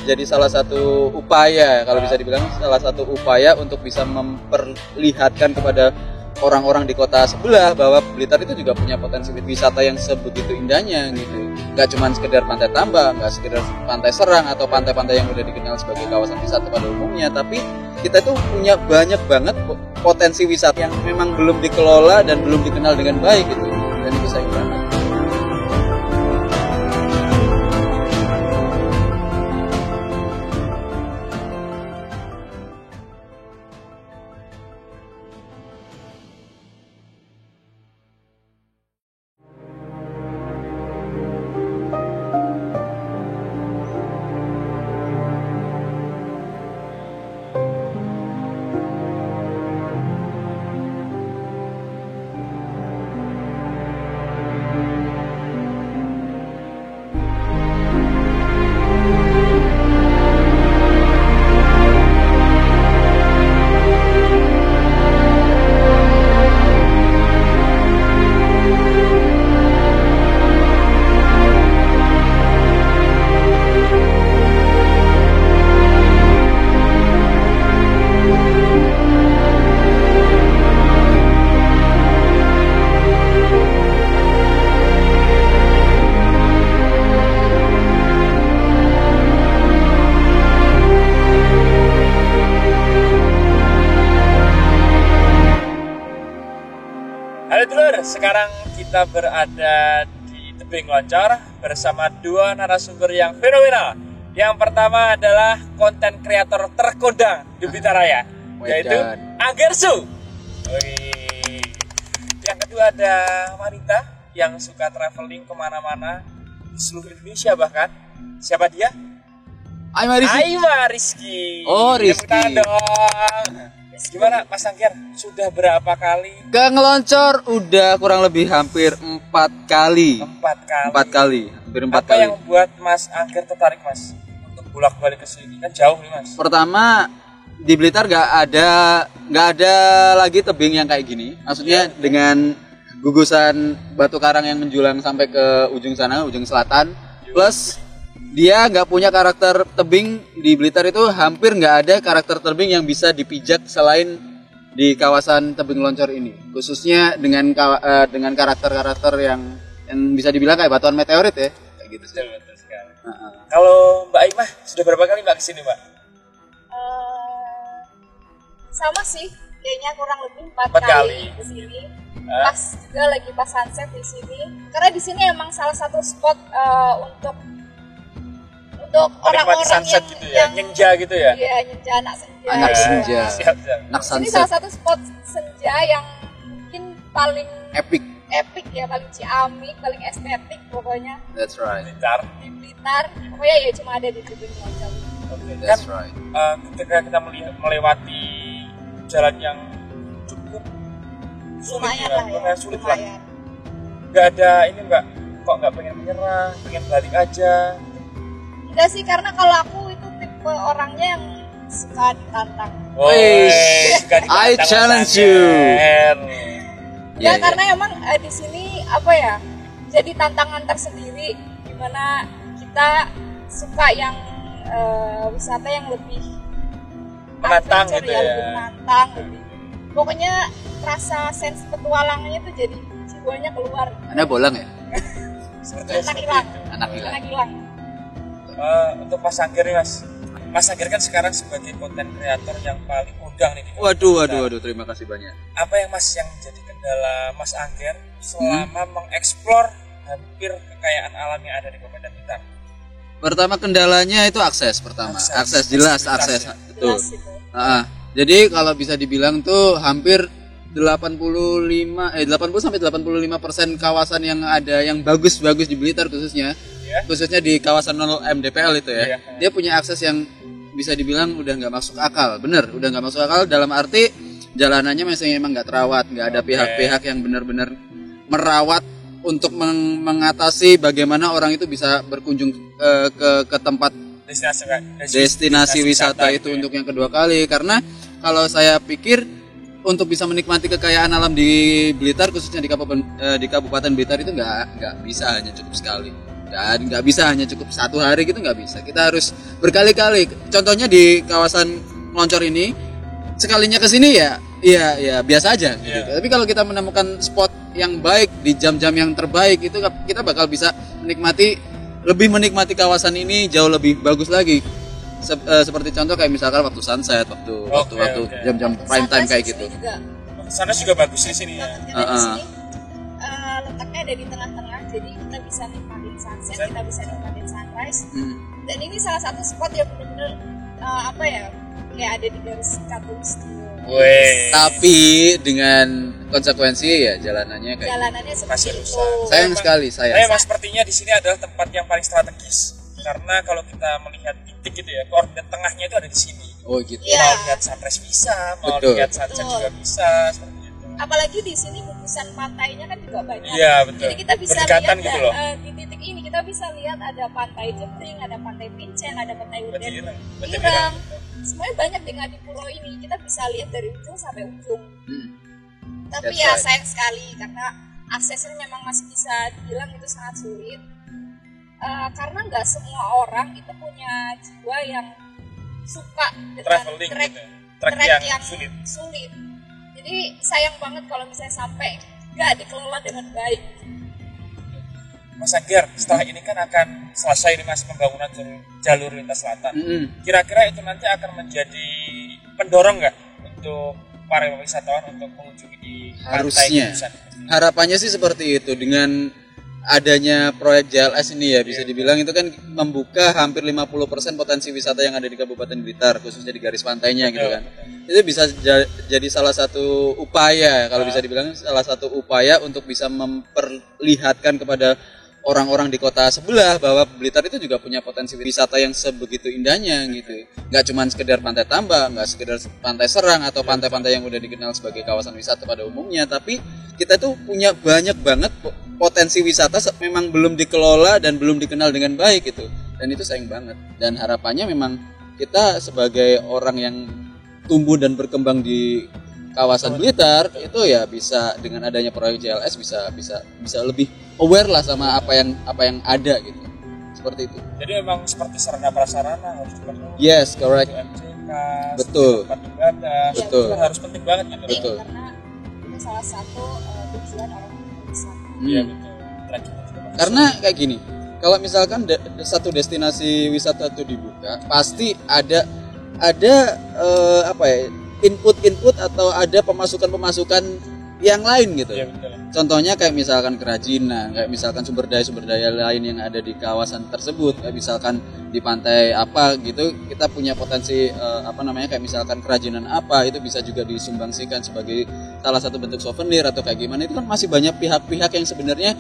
jadi salah satu upaya, kalau bisa dibilang salah satu upaya untuk bisa memperlihatkan kepada orang-orang di kota sebelah bahwa Blitar itu juga punya potensi wisata yang sebegitu indahnya gitu. Gak cuma sekedar Pantai Tambak, gak sekedar Pantai Serang atau pantai-pantai yang udah dikenal sebagai kawasan wisata pada umumnya, tapi kita itu punya banyak banget potensi wisata yang memang belum dikelola dan belum dikenal dengan baik gitu. Dan itu sayang banget. Sekarang kita berada di Tebing Loncor bersama dua narasumber yang fenomenal. Yang pertama adalah konten kreator terkondang di Blitar Raya, yaitu Anggersu. Yang kedua ada wanita yang suka traveling kemana-mana di seluruh Indonesia bahkan. Siapa dia? Aima Rizky. Oh, Rizky. Dong. Gimana Mas Angger? Sudah berapa kali ke ngeloncor? Udah kurang lebih hampir 4 kali. 4 kali. Hampir 4 Apa kali. yang buat Mas Angger tertarik Mas untuk bolak-balik ke sini? Kan jauh nih Mas. Pertama, di Blitar nggak ada lagi tebing yang kayak gini. Maksudnya dengan gugusan batu karang yang menjulang sampai ke ujung sana, ujung selatan. Plus dia nggak punya karakter tebing. Di Blitar itu hampir nggak ada karakter tebing yang bisa dipijak selain di kawasan Tebing Loncor ini, khususnya dengan karakter-karakter yang bisa dibilang kayak batuan meteorit ya, kayak gitu sih. Betul sekali. Kalau Mbak Aimah sudah berapa kali Mbak kesini Mbak? Sama sih, kayaknya kurang lebih 4 kali kali kesini. Pas juga lagi pas sunset di sini, karena di sini emang salah satu spot untuk orang-orang sunset yang, gitu ya, nyenja gitu ya? Iya, nyenja, anak senja. Anak senja. Siap. Anak sunset. Ini salah satu spot senja yang mungkin paling Epic ya, paling ciamik, paling estetik pokoknya. That's right. Di Blitar, pokoknya ya cuma ada di Tebing Loncor. That's right. Ketika kita melewati jalan yang cukup Lumayan lah ya, sulit lumayan. Nggak ada ini Mbak, kok nggak pengen menyerah, pengen balik aja? Enggak sih, karena kalau aku itu tipe orangnya yang suka ditantang. I challenge you. Ya, karena emang di sini apa ya, jadi tantangan tersendiri, dimana kita suka yang wisata yang lebih menantang adventure gitu ya, ya. lebih menantang, lebih. Pokoknya rasa sense petualangnya itu jadi jiwanya keluar. Anda bolang ya? Anak hilang. Untuk Mas Angger nih Mas Angger kan sekarang sebagai konten kreator yang paling kondang nih di Waduh, terima kasih banyak. Apa yang jadi kendala Mas Angger selama mengeksplor hampir kekayaan alam yang ada di Kabupaten Blitar? Pertama kendalanya itu akses. Jelas akses. Betul. Jadi kalau bisa dibilang tuh hampir 80 sampai 85% kawasan yang ada yang bagus di Blitar khususnya di kawasan 0 MDPL itu ya. Dia punya akses yang bisa dibilang udah nggak masuk akal. Bener, udah nggak masuk akal dalam arti jalanannya masih emang nggak terawat, nggak ada pihak-pihak yang benar-benar merawat untuk mengatasi bagaimana orang itu bisa berkunjung ke tempat destinasi wisata itu untuk yang kedua kali. Karena kalau saya pikir untuk bisa menikmati kekayaan alam di Blitar khususnya di Kabupaten Blitar itu nggak bisa hanya cukup sekali. nggak bisa hanya cukup 1 hari gitu, nggak bisa. Kita harus berkali-kali. Contohnya di kawasan Loncor ini, sekalinya ke sini ya biasa aja gitu. Tapi kalau kita menemukan spot yang baik di jam-jam yang terbaik, itu kita bakal bisa lebih menikmati kawasan ini jauh lebih bagus lagi. Seperti contoh kayak misalkan waktu sunset, waktu jam-jam prime time kayak gitu. Sana juga bagus di sini ya. Di sini letaknya ada di tengah-tengah, jadi kita bisa nikmatin sunset, kita bisa nikmatin sunrise. Dan ini salah satu spot yang benar-benar kayak ada di garis khatulistiwa. Tapi dengan konsekuensi ya jalanannya seperti itu. Sayang sekali. Memang sepertinya di sini adalah tempat yang paling strategis. Karena kalau kita melihat titik gitu ya, koordinat tengahnya itu ada di sini. Oh gitu. Mau lihat sunrise bisa, mau lihat sunset juga bisa, seperti itu. Apalagi di sini gugusan pantainya kan juga banyak. Iya, betul. Jadi kita bisa berdekatan lihat gitu loh. Di titik ini kita bisa lihat ada pantai Jepring, ada pantai Pincen, ada pantai Udan, Ireng. Semuanya banyak dengan di pulau ini. Kita bisa lihat dari ujung sampai ujung. Tapi That's ya right. sayang sekali karena aksesnya memang masih bisa dibilang itu sangat sulit. Karena nggak semua orang itu punya jiwa yang suka dengan Traveling trek gitu. Trek yang sulit. Jadi sayang banget kalau misalnya sampai nggak dikelola dengan baik. Mas Angger, setelah ini kan akan selesai nih Mas pembangunan jalur lintas selatan. Kira-kira itu nanti akan menjadi pendorong nggak untuk para wisatawan untuk mengunjungi di Harusnya. pantai Kubusan? Harapannya sih seperti itu. Dengan adanya proyek JLS ini ya bisa dibilang itu kan membuka hampir 50% potensi wisata yang ada di Kabupaten Blitar, khususnya di garis pantainya gitu kan. Itu bisa jadi salah satu upaya, kalau bisa dibilang salah satu upaya untuk bisa memperlihatkan kepada orang-orang di kota sebelah bahwa Blitar itu juga punya potensi wisata yang sebegitu indahnya gitu. Nggak cuma sekedar pantai Tambak, nggak sekedar pantai Serang atau pantai-pantai yang udah dikenal sebagai kawasan wisata pada umumnya, tapi kita tuh punya banyak banget potensi wisata memang belum dikelola dan belum dikenal dengan baik gitu. Dan itu sayang banget. Dan harapannya memang kita sebagai orang yang tumbuh dan berkembang di kawasan Blitar itu ya bisa dengan adanya proyek JLS bisa lebih aware lah sama apa yang ada gitu. Seperti itu. Jadi memang seperti sarana prasarana harus dipenuhi. Yes, correct. MCK, Betul. tempat ibadah, Betul. itu harus penting banget gitu. Betul. Karena itu salah satu tujuan orang wisata. Iya betul. Trekking juga bagus. Karena kayak gini, kalau misalkan satu destinasi wisata itu dibuka, pasti ada input atau ada pemasukan yang lain gitu. Iya betul. Contohnya kayak misalkan kerajinan, kayak misalkan sumber daya lain yang ada di kawasan tersebut, kayak misalkan di pantai apa gitu, kita punya potensi kayak misalkan kerajinan apa itu bisa juga disumbangsikan sebagai salah satu bentuk souvenir atau kayak gimana. Itu kan masih banyak pihak-pihak yang sebenarnya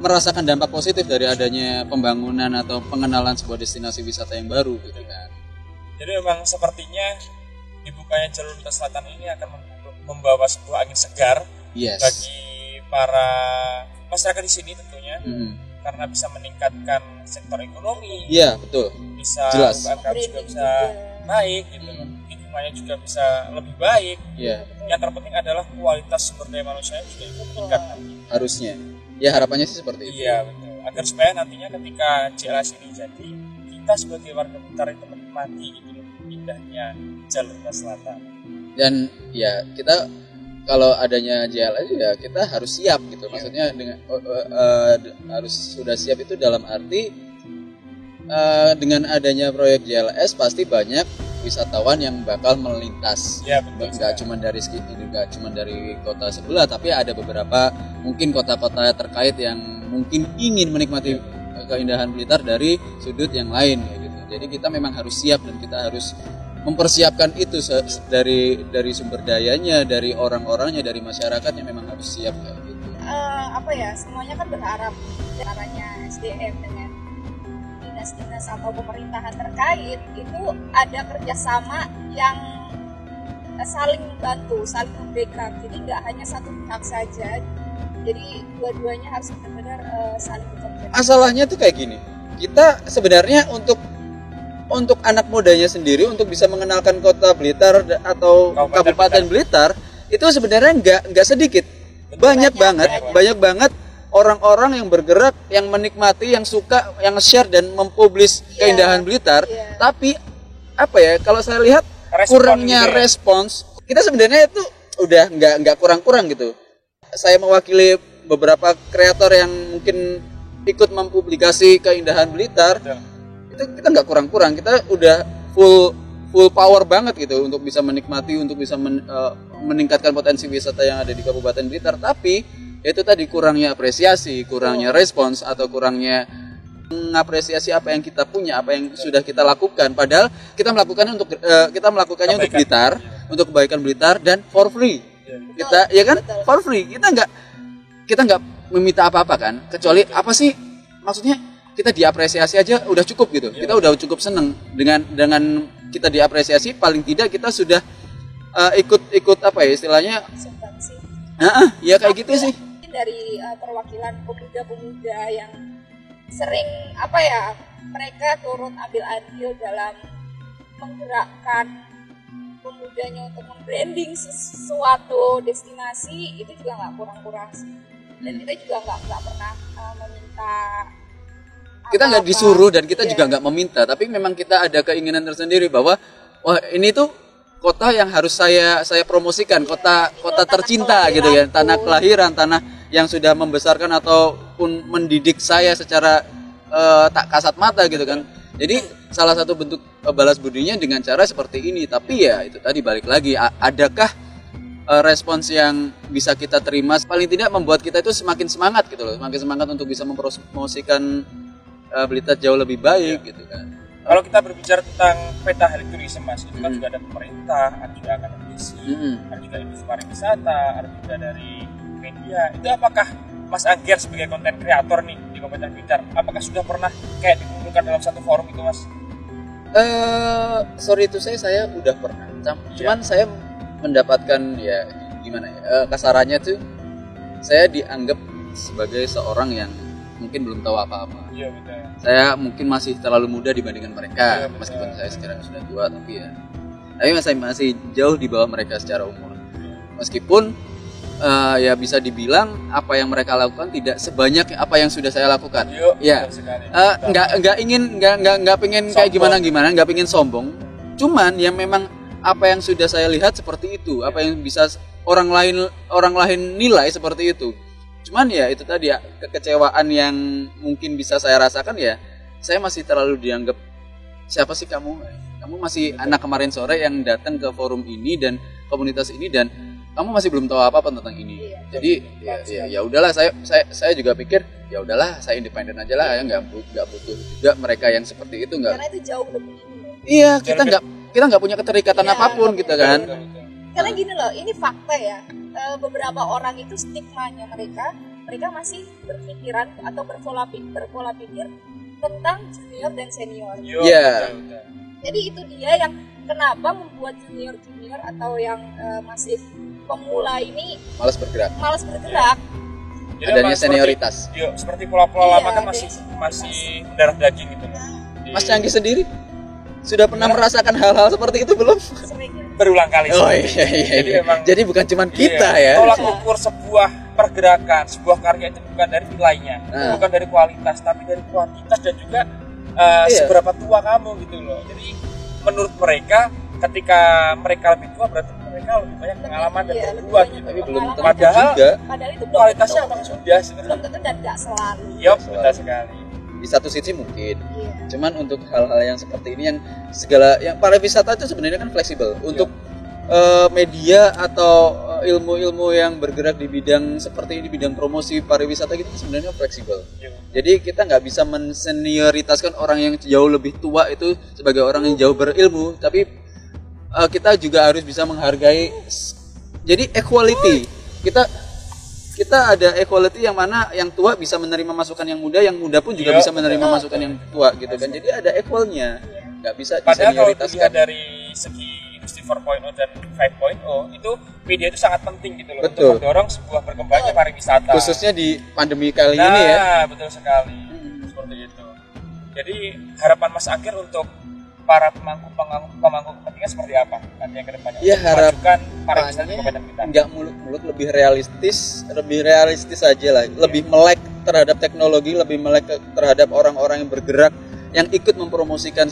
merasakan dampak positif dari adanya pembangunan atau pengenalan sebuah destinasi wisata yang baru gitu kan. Jadi memang sepertinya dibukanya jalur lintas selatan ini akan membawa sebuah angin segar bagi para masyarakat di sini tentunya, karena bisa meningkatkan sektor ekonomi. Iya betul. Bisa Jelas. UMKM juga bisa naik gitu, lingkungannya juga bisa lebih baik. Iya. Yang terpenting adalah kualitas sumber daya manusia juga ikut meningkat nanti. Harusnya. Ya harapannya sih seperti itu. Iya betul. Agar supaya nantinya ketika JLS ini jadi, kita sebagai warga Blitar itu menikmati gitu loh indahnya jalur lintas selatan. Dan ya kita kalau adanya JLS ya kita harus siap gitu. Maksudnya dengan harus sudah siap itu dalam arti dengan adanya proyek JLS pasti banyak wisatawan yang bakal melintas. Ya, betul. Nggak cuma dari kota sebelah, tapi ada beberapa mungkin kota-kota terkait yang mungkin ingin menikmati keindahan Blitar dari sudut yang lain kayak gitu. Jadi kita memang harus siap dan kita harus mempersiapkan itu dari sumber dayanya, dari orang-orangnya, dari masyarakatnya memang harus siap kayak gitu. Semuanya kan berharap caranya SDM dengan dinas-dinas atau pemerintahan terkait itu ada kerjasama yang saling membantu, saling membackup. Jadi nggak hanya satu pihak saja. Jadi dua-duanya harus benar-benar saling bekerja. Masalahnya tuh kayak gini. Kita sebenarnya untuk anak mudanya sendiri untuk bisa mengenalkan kota Blitar atau Kabupaten Blitar itu sebenarnya nggak sedikit. Banyak banget orang-orang yang bergerak, yang menikmati, yang suka, yang share dan mempublish keindahan Blitar. Tapi apa ya? Kalau saya lihat kurangnya respons. Kita sebenarnya itu udah nggak kurang-kurang gitu. Saya mewakili beberapa kreator yang mungkin ikut mempublikasi keindahan Blitar. Itu kita nggak kurang-kurang. Kita udah full power banget gitu untuk bisa menikmati, untuk bisa meningkatkan potensi wisata yang ada di Kabupaten Blitar. Tapi itu tadi kurangnya apresiasi, kurangnya respons, atau kurangnya mengapresiasi apa yang kita punya, apa yang sudah kita lakukan. Padahal kita melakukannya untuk untuk Blitar, untuk kebaikan Blitar dan for free. Kita ya kan for free. Kita nggak meminta apa-apa kan, kecuali apa sih maksudnya, kita diapresiasi aja udah cukup gitu. Kita udah cukup seneng dengan kita diapresiasi, paling tidak kita sudah ikut apa ya istilahnya, ya kayak gitu sih. Dari perwakilan pemuda-pemuda yang sering mereka turut ambil andil dalam menggerakkan pemudanya untuk membranding sesuatu destinasi, itu juga nggak kurang-kurang sih. Dan kita juga nggak pernah meminta, kita nggak disuruh dan kita juga nggak meminta, tapi memang kita ada keinginan tersendiri bahwa wah ini tuh kota yang harus saya promosikan, kota tercinta gitu ya, tanah kelahiran, tanah yang sudah membesarkan ataupun mendidik saya secara tak kasat mata gitu kan. Jadi salah satu bentuk balas budinya dengan cara seperti ini. Tapi ya itu tadi, balik lagi, adakah respons yang bisa kita terima paling tidak membuat kita itu semakin semangat gitu loh, semakin semangat untuk bisa mempromosikan Blitar jauh lebih baik gitu kan. Kalau kita berbicara tentang peta heliturism Mas, itu kan juga ada pemerintah, ada juga akademisi, ada juga industri pariwisata, ada juga dari media. Itu apakah Mas Angger sebagai konten kreator nih di Kabupaten Blitar, apakah sudah pernah kayak dikumpulkan dalam satu forum itu Mas? Sorry itu saya udah pernah. Cuman saya mendapatkan ya gimana ya, kasarannya tuh saya dianggap sebagai seorang yang mungkin belum tahu apa-apa. Iya betul. Saya mungkin masih terlalu muda dibandingkan mereka, meskipun saya sekarang sudah tua, tapi masih jauh di bawah mereka secara umur. Meskipun ya bisa dibilang apa yang mereka lakukan tidak sebanyak apa yang sudah saya lakukan. Ya, nggak pengen kayak gimana, nggak pengen sombong. Cuman ya memang apa yang sudah saya lihat seperti itu, apa yang bisa orang lain nilai seperti itu. Cuman ya itu tadi ya, kekecewaan yang mungkin bisa saya rasakan ya, saya masih terlalu dianggap siapa sih kamu masih anak kemarin sore yang datang ke forum ini dan komunitas ini, dan kamu masih belum tahu apa tentang ini. Jadi ya udahlah, saya juga pikir ya udahlah, saya independen aja lah, ya nggak butuh juga mereka yang seperti itu, nggak. Karena itu jauh lebih. Iya, kita nggak punya keterikatan apapun gitu kan. Karena gini loh, ini fakta ya. Beberapa orang itu stigmanya mereka masih berpikiran atau berpola pikir tentang junior dan senior. Iya. Jadi itu dia yang kenapa membuat junior atau yang masih pemula ini malas bergerak. Jadi adanya senioritas. Seperti pola-pola lama kan masih darah daging gitu. Mas Canggi sendiri sudah pernah merasakan hal-hal seperti itu belum? Berulang kali. Oh iya. Jadi bukan cuma kita ya. Tolak ukur sebuah pergerakan, sebuah karya itu bukan dari nilainya, bukan dari kualitas, tapi dari kuantitas dan juga seberapa tua kamu gitu loh. Jadi menurut mereka, ketika mereka lebih tua berarti mereka lebih banyak pengalaman dan berbuat gitu. Tapi belum tentu padahal itu kualitasnya apa sudah belum tentu dan nggak selalu. Betul sekali. Di satu sisi mungkin, cuman untuk hal-hal yang seperti ini yang pariwisata itu sebenarnya kan fleksibel. Untuk media atau ilmu-ilmu yang bergerak di bidang seperti ini, bidang promosi pariwisata gitu sebenarnya fleksibel. Jadi kita nggak bisa mensenioritaskan orang yang jauh lebih tua itu sebagai orang yang jauh berilmu, tapi kita juga harus bisa menghargai. Jadi equality, kita ada equality yang mana yang tua bisa menerima masukan yang muda pun juga bisa menerima masukan yang tua gitu kan. Jadi ada equalnya, nggak bisa disenioritaskan. Padahal kalau dari segi industri 4.0 dan 5.0 itu media itu sangat penting gitu loh, untuk mendorong sebuah berkembangnya pariwisata. Khususnya di pandemi kali ini ya. Betul sekali. Seperti itu. Jadi harapan Mas Angger untuk para pemangku kepentingan seperti apa nanti yang kedepannya Ya, untuk memajukan pariwisata di harapannya Kabupaten Blitar? nggak muluk-muluk, lebih realistis aja lah, lebih melek terhadap teknologi, lebih melek terhadap orang-orang yang bergerak, yang ikut mempromosikan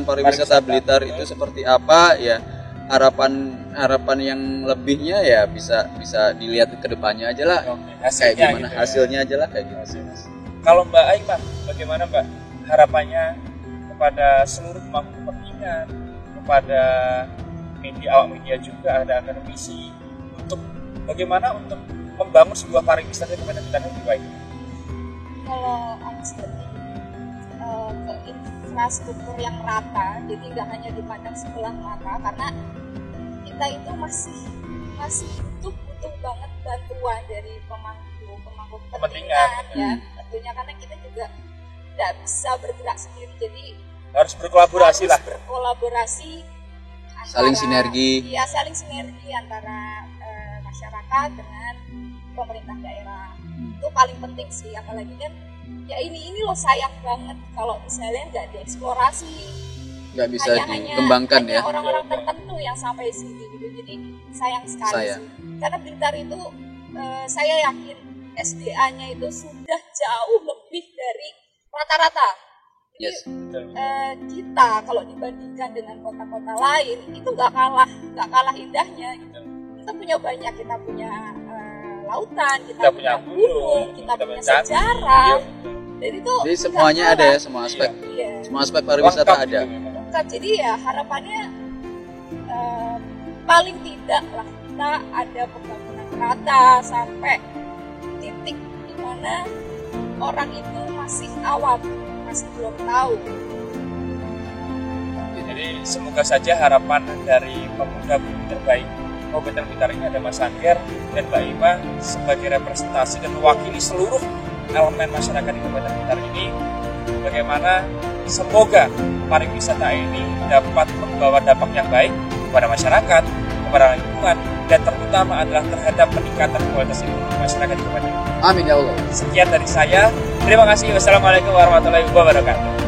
pariwisata Blitar itu seperti apa ya. Harapan yang lebihnya ya bisa dilihat ke depannya aja lah. Oke, Kayak gimana gitu ya. hasilnya aja lah, kayak gitu. Kalau Mbak Aima, bagaimana Mbak harapannya kepada seluruh pemangku kepentingan, kepada awak media juga, ada akademisi, untuk bagaimana untuk membangun sebuah pariwisata di Kabupaten Blitar yang lebih baik? Kalau aku seperti ke infrastruktur yang rata, jadi nggak hanya dipandang sebelah mata, karena kita itu masih butuh banget bantuan dari pemangku kepentingan ya, tentunya karena kita juga tidak bisa bergerak sendiri, jadi Harus berkolaborasi lah. Berkolaborasi, Saling sinergi. Iya, saling sinergi antara masyarakat dengan pemerintah daerah. Itu paling penting sih, apalagi kan ya ini loh sayang banget kalau misalnya nggak dieksplorasi, Nggak bisa hanya dikembangkan ya. orang-orang tertentu yang sampai sini gitu, jadi sayang sekali Sayang. sih. Karena Blitar itu saya yakin SDA-nya itu sudah jauh lebih dari rata-rata. Jadi Yes. kita kalau dibandingkan dengan kota-kota lain itu nggak kalah indahnya gitu. Kita punya banyak, kita punya lautan, kita punya gunung, kita punya sejarah. Dan itu Jadi semuanya ada ya, semua aspek. Iya. Semua aspek pariwisata Lengkap ada. gitu memang. Lengkap. Jadi ya harapannya paling tidak lah kita ada pembangunan rata sampai titik di mana orang itu masih awam, masih belum tahu. Jadi semoga saja harapan dari pemuda terbaik Kabupaten Blitar ini ada Mas Angger dan Mbak Ima sebagai representasi dan mewakili seluruh elemen masyarakat di Kabupaten Blitar ini, bagaimana semoga pariwisata ini dapat membawa dampak yang baik kepada masyarakat, kepada lingkungan, dan terutama adalah terhadap peningkatan kualitas hidup masyarakat di Kabupaten Blitar. Amin ya Allah. Sekian dari saya, terima kasih. Wassalamualaikum warahmatullahi wabarakatuh.